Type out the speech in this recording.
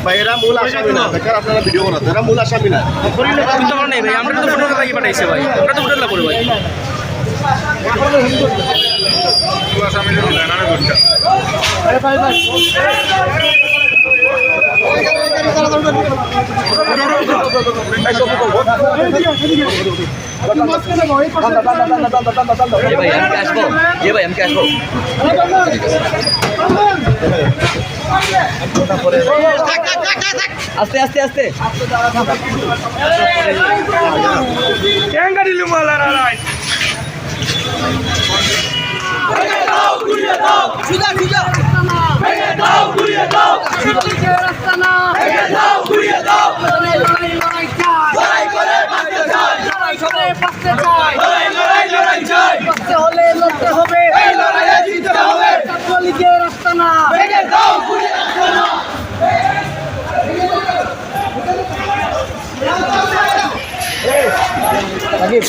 ভাই এরা মূল আসামি না, বেকার আপনারা ভিডিও বানাতে, এরা মূল আসামি না। নেই ভাই, আমরা তো ফটো লাগিয়ে পাঠাইছে ভাই, আমরা তো ফটো লাগবো ভাই। আস্তে আস্তে আস্তে লড়তে হবে, ছাত্রলীগের আস্তানা আগে